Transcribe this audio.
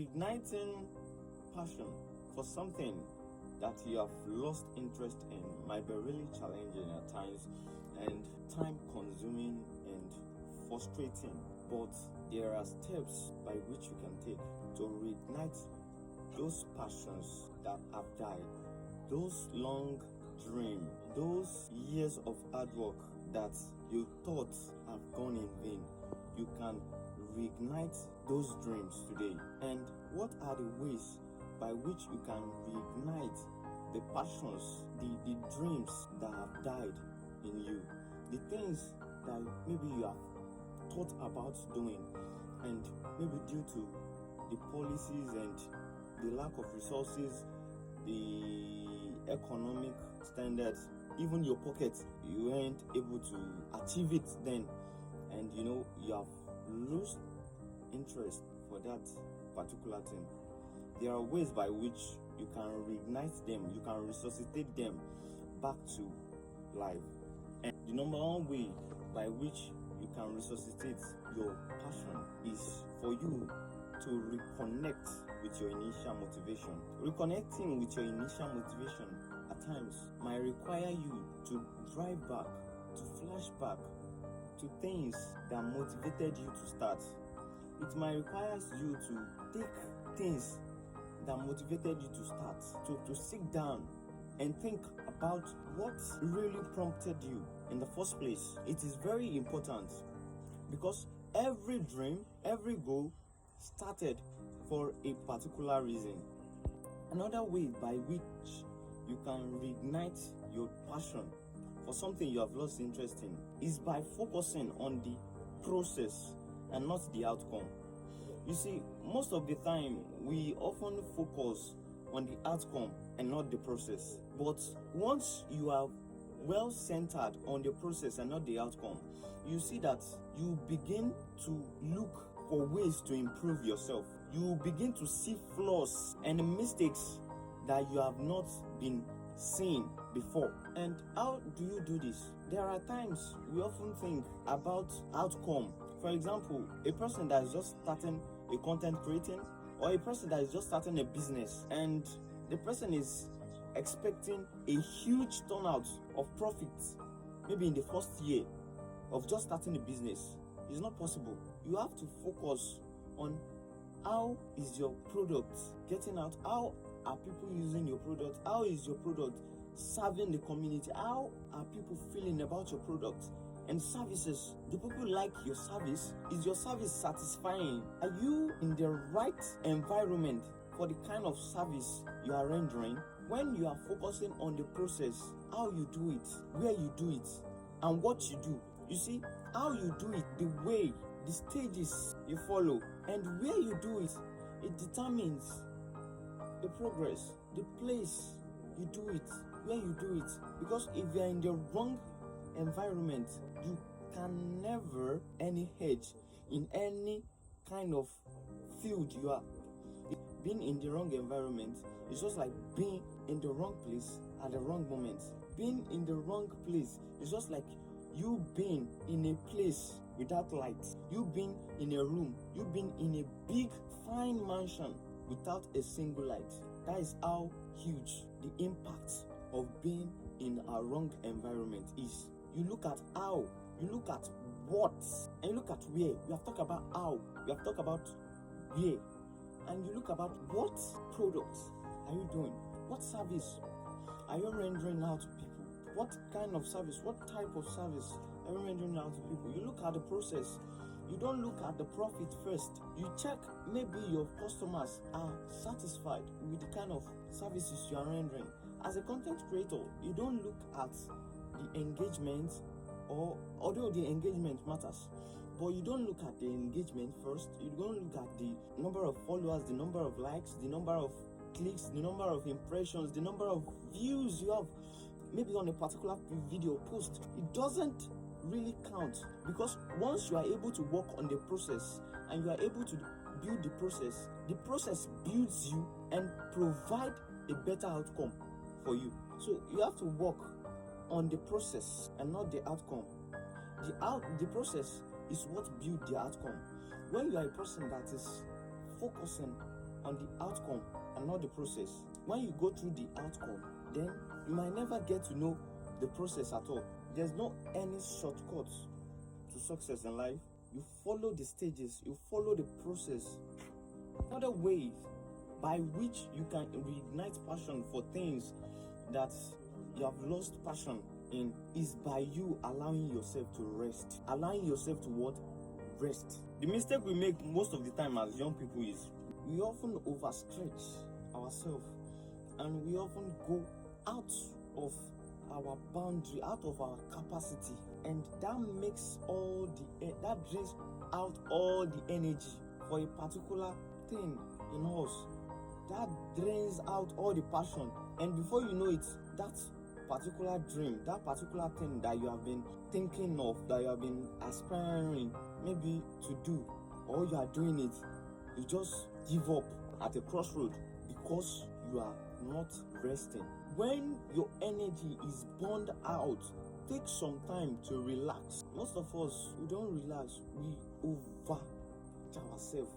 reigniting passion for something that you have lost interest in might be really challenging at times and time consuming and frustrating, but there are steps by which you can take to reignite those passions that have died, those long dreams, those years of hard work that you thought have gone in vain. You can reignite those dreams today. And what are the ways by which you can reignite the passions, the dreams that have died in you, the things that maybe you have thought about doing, and maybe due to the policies and the lack of resources, the economic standards, even your pocket, you weren't able to achieve it then, and you have lost interest for that particular thing. There are ways by which you can reignite them, you can resuscitate them back to life. And the number one way by which you can resuscitate your passion is for you to reconnect with your initial motivation. Reconnecting with your initial motivation at times might require you to drive back, to flash back to things that motivated you to start. It might require you to take things that motivated you to start, to sit down and think about what really prompted you in the first place. It is very important because every dream, every goal started for a particular reason. Another way by which you can reignite your passion for something you have lost interest in is by focusing on the process and not the outcome. You see, most of the time we often focus on the outcome and not the process. But once you are well centered on the process and not the outcome, you see that you begin to look for ways to improve yourself. You begin to see flaws and mistakes that you have not been seen before. And how do you do this? There are times we often think about outcome. For example, a person that is just starting a content creating, or a person that is just starting a business, and the person is expecting a huge turnout of profits maybe in the first year of just starting a business. It's not possible. You have to focus on how is your product getting out, how are people using your product, how is your product serving the community, how are people feeling about your product and services. Do people like your service? Is your service satisfying? Are you in the right environment for the kind of service you are rendering? When you are focusing on the process, how you do it, where you do it, and what you do, you see, how you do it, the way, the stages you follow, and where you do it, it determines the progress, the place you do it, where you do it. Because if you are in the wrong environment, you can never any hedge in any kind of field you are. Being in the wrong environment is just like being in the wrong place at the wrong moment. Being in the wrong place is just like you being in a place without light. You being in a room, you being in a big fine mansion without a single light. That is how huge the impact of being in a wrong environment is. You look at how, you look at what, and you look at where. We have talked about how, we have talked about where, and you look about what products are you doing, what service are you rendering out to people, what kind of service, what type of service are you rendering out to people. You look at the process. You don't look at the profit first. You check maybe your customers are satisfied with the kind of services you are rendering. As a content creator, you don't look at the engagement, or although the engagement matters, but you don't look at the engagement first. You don't look at the number of followers, the number of likes, the number of clicks, the number of impressions, the number of views you have maybe on a particular video post. It doesn't really count, because once you are able to work on the process and you are able to build the process builds you and provide a better outcome for you. So you have to work on the process and not the outcome. The process is what builds the outcome. When you are a person that is focusing on the outcome and not the process. When you go through the outcome, then you might never get to know the process at all. There's no any shortcut to success in life. You follow the stages, you follow the process. Another way by which you can reignite passion for things that you have lost passion in is by you allowing yourself to rest. Allowing yourself to what? Rest. The mistake we make most of the time as young people is we often overstretch ourselves and we often go out of our boundary, out of our capacity, and that makes that drains out all the energy for a particular thing in us. That drains out all the passion, and before you know it, that particular dream, that particular thing that you have been thinking of, that you have been aspiring maybe to do, or you are doing it, you just give up at a crossroad because you are not resting. When your energy is burned out, take some time to relax. Most of us, we don't relax, we over ourselves.